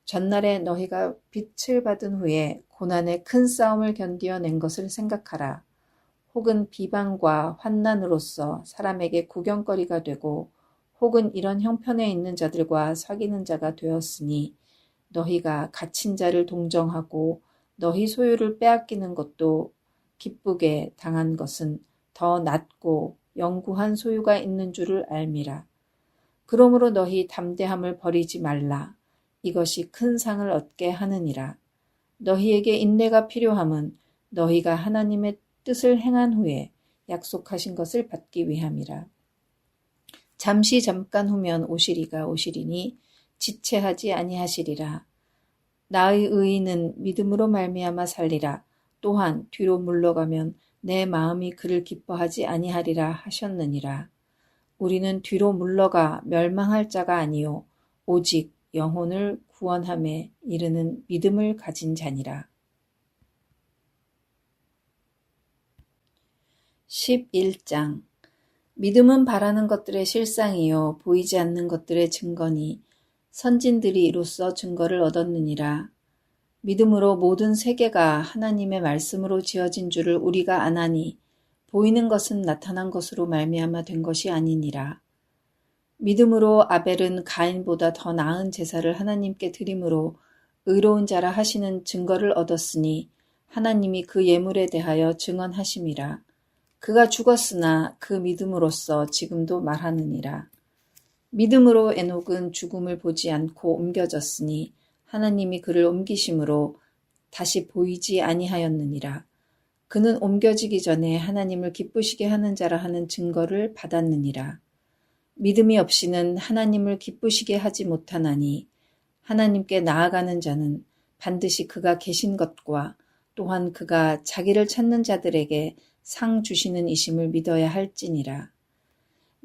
전날에 너희가 빛을 받은 후에 고난의 큰 싸움을 견디어낸 것을 생각하라. 혹은 비방과 환난으로서 사람에게 구경거리가 되고 혹은 이런 형편에 있는 자들과 사귀는 자가 되었으니 너희가 갇힌 자를 동정하고 너희 소유를 빼앗기는 것도 기쁘게 당한 것은 더 낫고 영구한 소유가 있는 줄을 알미라. 그러므로 너희 담대함을 버리지 말라. 이것이 큰 상을 얻게 하느니라. 너희에게 인내가 필요함은 너희가 하나님의 뜻을 행한 후에 약속하신 것을 받기 위함이라. 잠깐 후면 오시리가 오시리니 지체하지 아니하시리라. 나의 의인은 믿음으로 말미암아 살리라. 또한 뒤로 물러가면 내 마음이 그를 기뻐하지 아니하리라 하셨느니라. 우리는 뒤로 물러가 멸망할 자가 아니요 오직 영혼을 구원함에 이르는 믿음을 가진 자니라. 11장 믿음은 바라는 것들의 실상이요 보이지 않는 것들의 증거니 선진들이 이로써 증거를 얻었느니라. 믿음으로 모든 세계가 하나님의 말씀으로 지어진 줄을 우리가 아나니 보이는 것은 나타난 것으로 말미암아 된 것이 아니니라. 믿음으로 아벨은 가인보다 더 나은 제사를 하나님께 드림으로 의로운 자라 하시는 증거를 얻었으니 하나님이 그 예물에 대하여 증언하심이라. 그가 죽었으나 그 믿음으로써 지금도 말하느니라. 믿음으로 에녹은 죽음을 보지 않고 옮겨졌으니 하나님이 그를 옮기심으로 다시 보이지 아니하였느니라. 그는 옮겨지기 전에 하나님을 기쁘시게 하는 자라 하는 증거를 받았느니라. 믿음이 없이는 하나님을 기쁘시게 하지 못하나니 하나님께 나아가는 자는 반드시 그가 계신 것과 또한 그가 자기를 찾는 자들에게 상 주시는 이심을 믿어야 할지니라.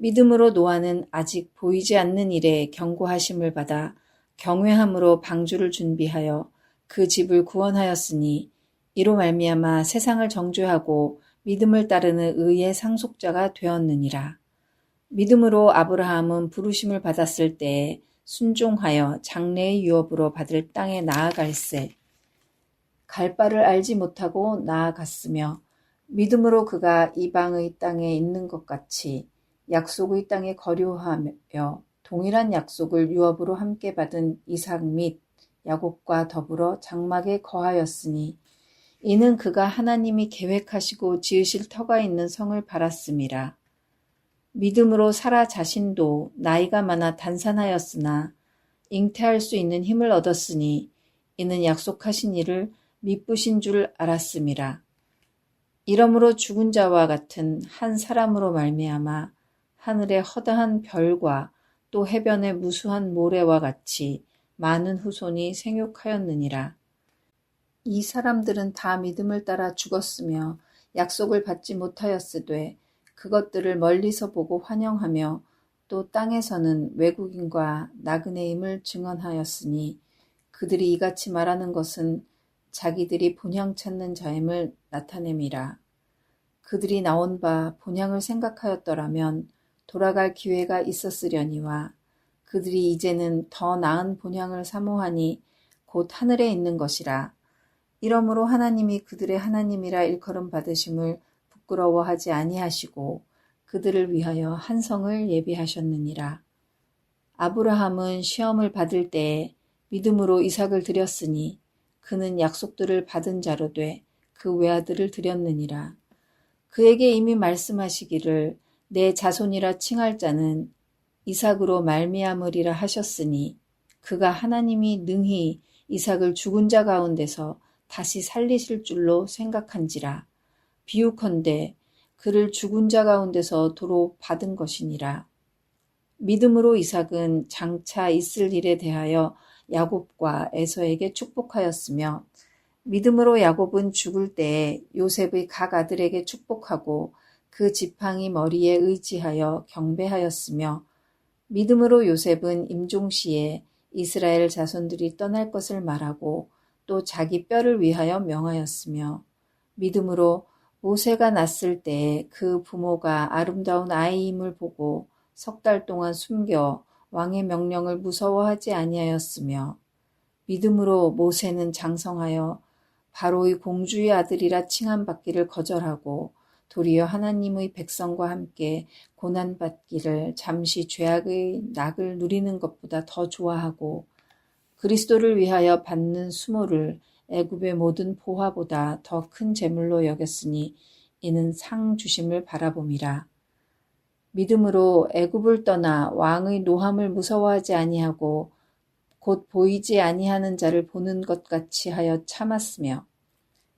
믿음으로 노아는 아직 보이지 않는 일에 경고하심을 받아 경외함으로 방주를 준비하여 그 집을 구원하였으니 이로 말미암아 세상을 정죄하고 믿음을 따르는 의의 상속자가 되었느니라. 믿음으로 아브라함은 부르심을 받았을 때에 순종하여 장래의 유업으로 받을 땅에 나아갈세. 갈 바를 알지 못하고 나아갔으며 믿음으로 그가 이방의 땅에 있는 것 같이 약속의 땅에 거류하며 동일한 약속을 유업으로 함께 받은 이삭 및 야곱과 더불어 장막에 거하였으니 이는 그가 하나님이 계획하시고 지으실 터가 있는 성을 바랐음이라. 믿음으로 사라 자신도 나이가 많아 단산하였으나 잉태할 수 있는 힘을 얻었으니 이는 약속하신 이를 미쁘신 줄 알았음이라. 이러므로 죽은 자와 같은 한 사람으로 말미암아 하늘의 허다한 별과 또 해변의 무수한 모래와 같이 많은 후손이 생육하였느니라. 이 사람들은 다 믿음을 따라 죽었으며 약속을 받지 못하였으되 그것들을 멀리서 보고 환영하며 또 땅에서는 외국인과 나그네임을 증언하였으니 그들이 이같이 말하는 것은 자기들이 본향 찾는 자임을 나타냄이라. 그들이 나온 바 본향을 생각하였더라면 돌아갈 기회가 있었으려니와 그들이 이제는 더 나은 본향을 사모하니 곧 하늘에 있는 것이라. 이러므로 하나님이 그들의 하나님이라 일컬음 받으심을 부끄러워하지 아니하시고 그들을 위하여 한 성을 예비하셨느니라. 아브라함은 시험을 받을 때에 믿음으로 이삭을 드렸으니 그는 약속들을 받은 자로 돼 그 외아들을 드렸느니라. 그에게 이미 말씀하시기를 내 자손이라 칭할 자는 이삭으로 말미암으리라 하셨으니 그가 하나님이 능히 이삭을 죽은 자 가운데서 다시 살리실 줄로 생각한지라. 비유컨대 그를 죽은 자 가운데서 도로 받은 것이니라. 믿음으로 이삭은 장차 있을 일에 대하여 야곱과 에서에게 축복하였으며 믿음으로 야곱은 죽을 때에 요셉의 각 아들에게 축복하고 그 지팡이 머리에 의지하여 경배하였으며 믿음으로 요셉은 임종시에 이스라엘 자손들이 떠날 것을 말하고 또 자기 뼈를 위하여 명하였으며 믿음으로 모세가 났을 때에 그 부모가 아름다운 아이임을 보고 3달 동안 숨겨 왕의 명령을 무서워하지 아니하였으며 믿음으로 모세는 장성하여 바로의 공주의 아들이라 칭함받기를 거절하고 도리어 하나님의 백성과 함께 고난받기를 잠시 죄악의 낙을 누리는 것보다 더 좋아하고 그리스도를 위하여 받는 수모를 애굽의 모든 보화보다 더 큰 재물로 여겼으니 이는 상 주심을 바라봄이라. 믿음으로 애굽을 떠나 왕의 노함을 무서워하지 아니하고 곧 보이지 아니하는 자를 보는 것 같이 하여 참았으며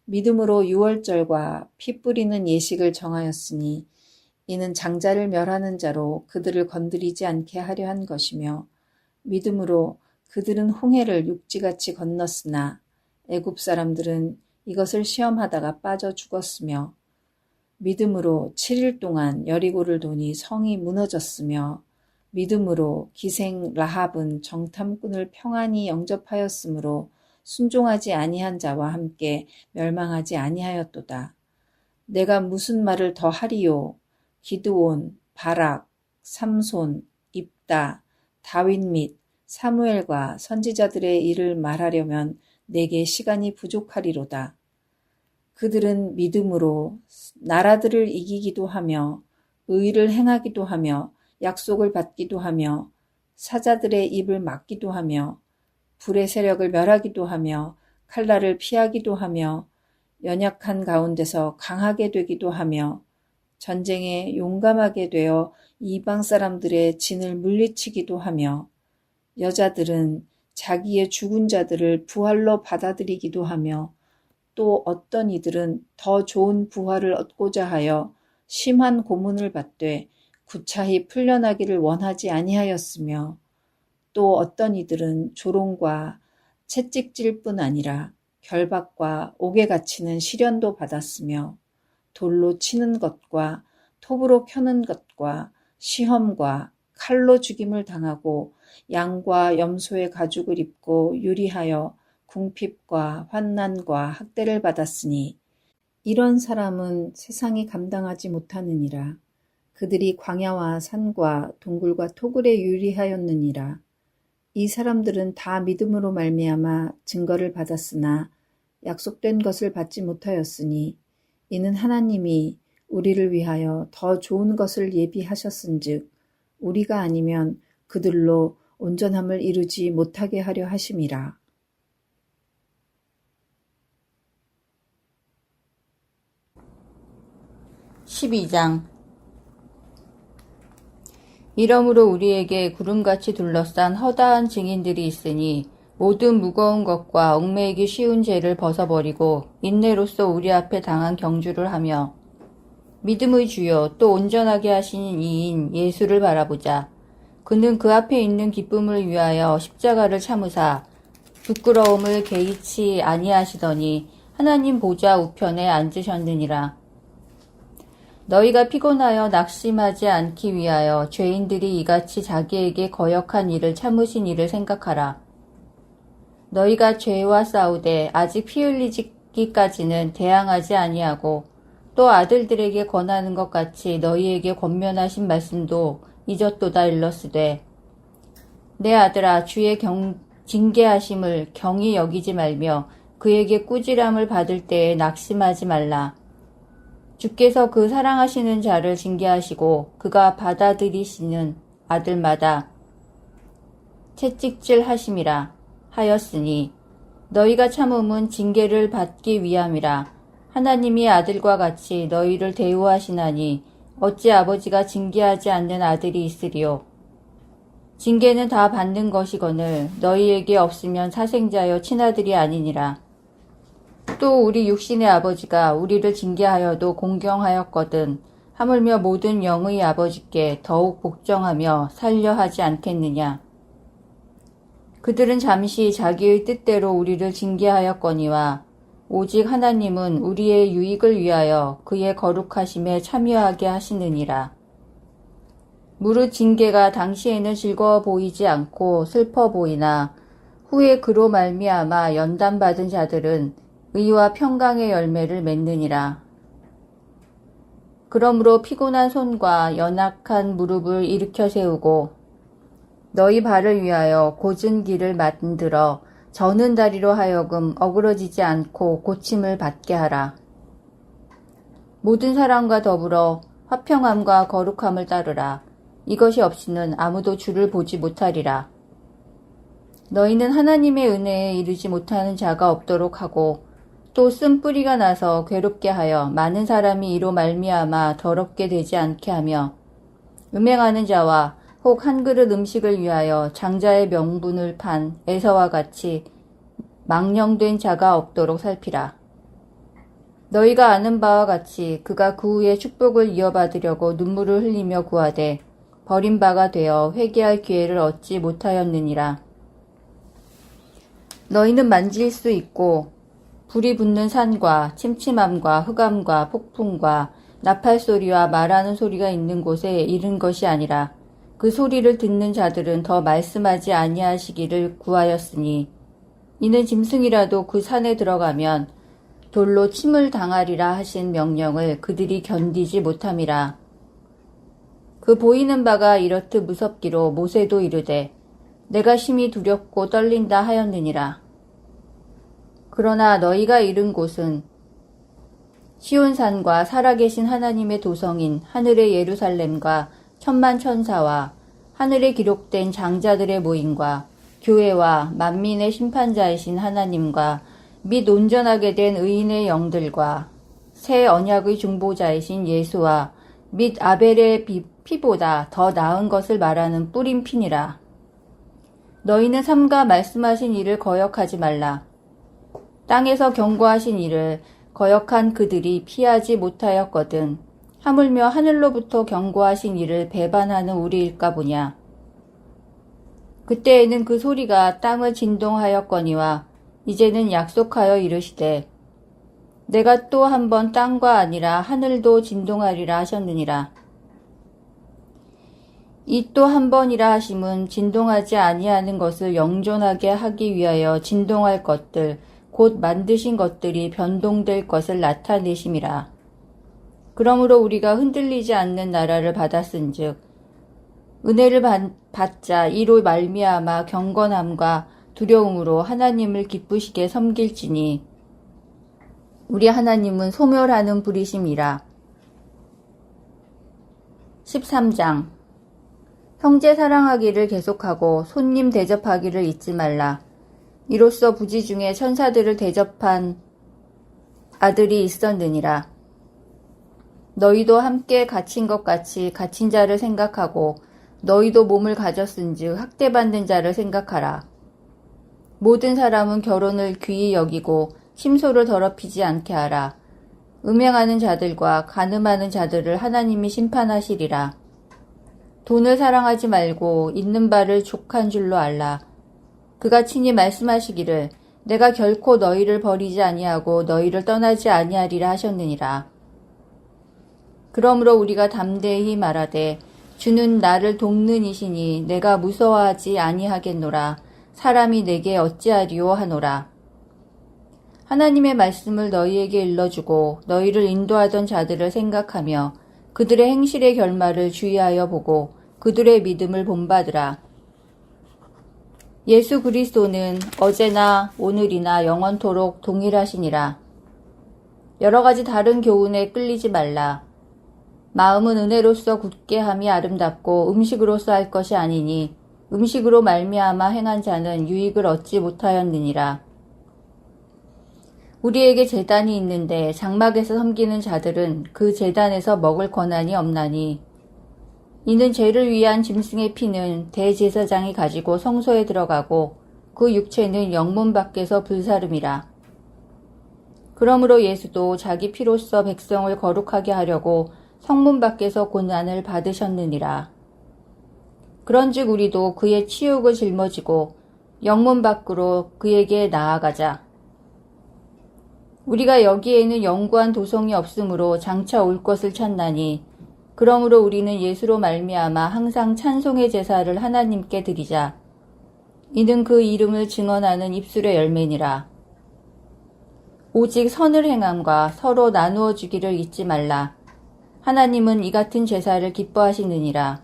믿음으로 유월절과 피 뿌리는 예식을 정하였으니 이는 장자를 멸하는 자로 그들을 건드리지 않게 하려 한 것이며 믿음으로 그들은 홍해를 육지같이 건넜으나 애굽 사람들은 이것을 시험하다가 빠져 죽었으며 믿음으로 7일 동안 여리고를 도니 성이 무너졌으며 믿음으로 기생 라합은 정탐꾼을 평안히 영접하였으므로 순종하지 아니한 자와 함께 멸망하지 아니하였도다. 내가 무슨 말을 더 하리요? 기드온, 바락, 삼손, 입다, 다윗 및 사무엘과 선지자들의 일을 말하려면 내게 시간이 부족하리로다. 그들은 믿음으로 나라들을 이기기도 하며 의를 행하기도 하며 약속을 받기도 하며 사자들의 입을 막기도 하며 불의 세력을 멸하기도 하며 칼날을 피하기도 하며 연약한 가운데서 강하게 되기도 하며 전쟁에 용감하게 되어 이방 사람들의 진을 물리치기도 하며 여자들은 자기의 죽은 자들을 부활로 받아들이기도 하며 또 어떤 이들은 더 좋은 부활을 얻고자 하여 심한 고문을 받되 구차히 풀려나기를 원하지 아니하였으며 또 어떤 이들은 조롱과 채찍질 뿐 아니라 결박과 옥에 갇히는 시련도 받았으며 돌로 치는 것과 톱으로 켜는 것과 시험과 칼로 죽임을 당하고 양과 염소의 가죽을 입고 유리하여 궁핍과 환난과 학대를 받았으니 이런 사람은 세상이 감당하지 못하느니라. 그들이 광야와 산과 동굴과 토굴에 유리하였느니라. 이 사람들은 다 믿음으로 말미암아 증거를 받았으나 약속된 것을 받지 못하였으니 이는 하나님이 우리를 위하여 더 좋은 것을 예비하셨은즉 우리가 아니면 그들로 온전함을 이루지 못하게 하려 하심이라. (12장) 이러므로 우리에게 구름같이 둘러싼 허다한 증인들이 있으니 모든 무거운 것과 얽매이기 쉬운 죄를 벗어버리고 인내로써 우리 앞에 당한 경주를 하며 믿음의 주요 또 온전하게 하시는 이인 예수를 바라보자. 그는 그 앞에 있는 기쁨을 위하여 십자가를 참으사 부끄러움을 개의치 아니하시더니 하나님 보좌 우편에 앉으셨느니라. 너희가 피곤하여 낙심하지 않기 위하여 죄인들이 이같이 자기에게 거역한 일을 참으신 일을 생각하라. 너희가 죄와 싸우되 아직 피 흘리기까지는 대항하지 아니하고 또 아들들에게 권하는 것 같이 너희에게 권면하신 말씀도 잊었도다 일러스되 내 아들아 주의 징계하심을 경히 여기지 말며 그에게 꾸지람을 받을 때에 낙심하지 말라. 주께서 그 사랑하시는 자를 징계하시고 그가 받아들이시는 아들마다 채찍질 하심이라 하였으니 너희가 참음은 징계를 받기 위함이라. 하나님이 아들과 같이 너희를 대우하시나니 어찌 아버지가 징계하지 않는 아들이 있으리요. 징계는 다 받는 것이거늘 너희에게 없으면 사생자여 친아들이 아니니라. 또 우리 육신의 아버지가 우리를 징계하여도 공경하였거든 하물며 모든 영의 아버지께 더욱 복종하며 살려 하지 않겠느냐. 그들은 잠시 자기의 뜻대로 우리를 징계하였거니와 오직 하나님은 우리의 유익을 위하여 그의 거룩하심에 참여하게 하시느니라. 무릇 징계가 당시에는 즐거워 보이지 않고 슬퍼 보이나 후에 그로 말미암아 연단받은 자들은 의와 평강의 열매를 맺느니라. 그러므로 피곤한 손과 연약한 무릎을 일으켜 세우고 너희 발을 위하여 곧은 길을 만들어 저는 다리로 하여금 어그러지지 않고 고침을 받게 하라. 모든 사람과 더불어 화평함과 거룩함을 따르라. 이것이 없이는 아무도 주를 보지 못하리라. 너희는 하나님의 은혜에 이르지 못하는 자가 없도록 하고 또 쓴뿌리가 나서 괴롭게 하여 많은 사람이 이로 말미암아 더럽게 되지 않게 하며 음행하는 자와 혹 한 그릇 음식을 위하여 장자의 명분을 판 에서와 같이 망령된 자가 없도록 살피라. 너희가 아는 바와 같이 그가 그 후에 축복을 이어받으려고 눈물을 흘리며 구하되 버림바가 되어 회개할 기회를 얻지 못하였느니라. 너희는 만질 수 있고 불이 붙는 산과 침침함과 흑암과 폭풍과 나팔소리와 말하는 소리가 있는 곳에 이른 것이 아니라 그 소리를 듣는 자들은 더 말씀하지 아니하시기를 구하였으니 이는 짐승이라도 그 산에 들어가면 돌로 침을 당하리라 하신 명령을 그들이 견디지 못함이라. 그 보이는 바가 이렇듯 무섭기로 모세도 이르되 내가 심히 두렵고 떨린다 하였느니라. 그러나 너희가 이른 곳은 시온산과 살아계신 하나님의 도성인 하늘의 예루살렘과 천만 천사와 하늘에 기록된 장자들의 모임과 교회와 만민의 심판자이신 하나님과 및 온전하게 된 의인의 영들과 새 언약의 중보자이신 예수와 및 아벨의 피보다 더 나은 것을 말하는 뿌린 피니라. 너희는 삼가 말씀하신 일을 거역하지 말라. 땅에서 경고하신 일을 거역한 그들이 피하지 못하였거든. 하물며 하늘로부터 경고하신 일을 배반하는 우리일까 보냐. 그때에는 그 소리가 땅을 진동하였거니와 이제는 약속하여 이르시되 내가 또 한 번 땅과 아니라 하늘도 진동하리라 하셨느니라. 이 또 한 번이라 하심은 진동하지 아니하는 것을 영존하게 하기 위하여 진동할 것들 곧 만드신 것들이 변동될 것을 나타내심이라. 그러므로 우리가 흔들리지 않는 나라를 받았은즉 은혜를 받자 이로 말미암아 경건함과 두려움으로 하나님을 기쁘시게 섬길지니 우리 하나님은 소멸하는 불이심이라. 13장 형제 사랑하기를 계속하고 손님 대접하기를 잊지 말라. 이로써 부지 중에 천사들을 대접한 아들이 있었느니라. 너희도 함께 갇힌 것 같이 갇힌 자를 생각하고 너희도 몸을 가졌은즉 학대받는 자를 생각하라. 모든 사람은 결혼을 귀히 여기고 심소를 더럽히지 않게 하라. 음행하는 자들과 간음하는 자들을 하나님이 심판하시리라. 돈을 사랑하지 말고 있는 바를 족한 줄로 알라. 그가 친히 말씀하시기를 내가 결코 너희를 버리지 아니하고 너희를 떠나지 아니하리라 하셨느니라. 그러므로 우리가 담대히 말하되 주는 나를 돕는 이시니 내가 무서워하지 아니하겠노라. 사람이 내게 어찌하리요 하노라. 하나님의 말씀을 너희에게 일러주고 너희를 인도하던 자들을 생각하며 그들의 행실의 결말을 주의하여 보고 그들의 믿음을 본받으라. 예수 그리스도는 어제나 오늘이나 영원토록 동일하시니라. 여러 가지 다른 교훈에 끌리지 말라. 마음은 은혜로서 굳게 함이 아름답고 음식으로서 할 것이 아니니 음식으로 말미암아 행한 자는 유익을 얻지 못하였느니라. 우리에게 제단이 있는데 장막에서 섬기는 자들은 그 제단에서 먹을 권한이 없나니 이는 죄를 위한 짐승의 피는 대제사장이 가지고 성소에 들어가고 그 육체는 영문 밖에서 불사름이라. 그러므로 예수도 자기 피로써 백성을 거룩하게 하려고 성문 밖에서 고난을 받으셨느니라. 그런즉 우리도 그의 치욕을 짊어지고 영문 밖으로 그에게 나아가자. 우리가 여기에는 영구한 도성이 없으므로 장차 올 것을 찾나니 그러므로 우리는 예수로 말미암아 항상 찬송의 제사를 하나님께 드리자. 이는 그 이름을 증언하는 입술의 열매니라. 오직 선을 행함과 서로 나누어 주기를 잊지 말라. 하나님은 이 같은 제사를 기뻐하시느니라.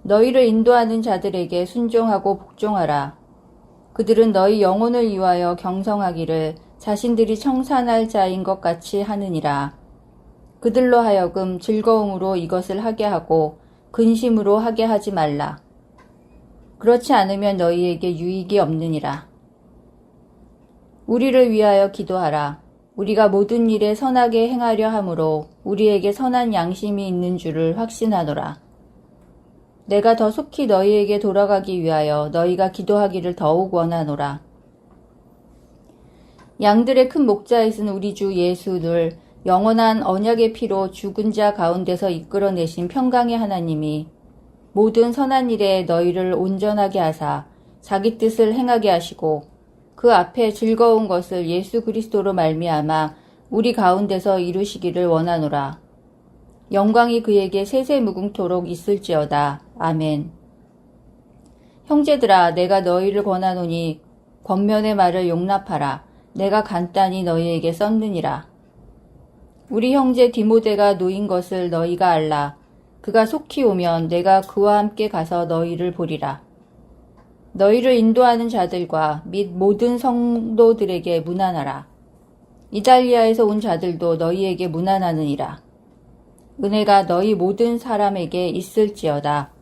너희를 인도하는 자들에게 순종하고 복종하라. 그들은 너희 영혼을 위하여 경성하기를 자신들이 청산할 자인 것 같이 하느니라. 그들로 하여금 즐거움으로 이것을 하게 하고 근심으로 하게 하지 말라. 그렇지 않으면 너희에게 유익이 없느니라. 우리를 위하여 기도하라. 우리가 모든 일에 선하게 행하려 함으로 우리에게 선한 양심이 있는 줄을 확신하노라. 내가 더 속히 너희에게 돌아가기 위하여 너희가 기도하기를 더욱 원하노라. 양들의 큰 목자이신 우리 주 예수를 영원한 언약의 피로 죽은 자 가운데서 이끌어내신 평강의 하나님이 모든 선한 일에 너희를 온전하게 하사 자기 뜻을 행하게 하시고 그 앞에 즐거운 것을 예수 그리스도로 말미암아 우리 가운데서 이루시기를 원하노라. 영광이 그에게 세세무궁토록 있을지어다. 아멘. 형제들아, 내가 너희를 권하노니 권면의 말을 용납하라. 내가 간단히 너희에게 썼느니라. 우리 형제 디모데가 놓인 것을 너희가 알라. 그가 속히 오면 내가 그와 함께 가서 너희를 보리라. 너희를 인도하는 자들과 및 모든 성도들에게 문안하라. 이달리아에서 온 자들도 너희에게 문안하느니라. 은혜가 너희 모든 사람에게 있을지어다.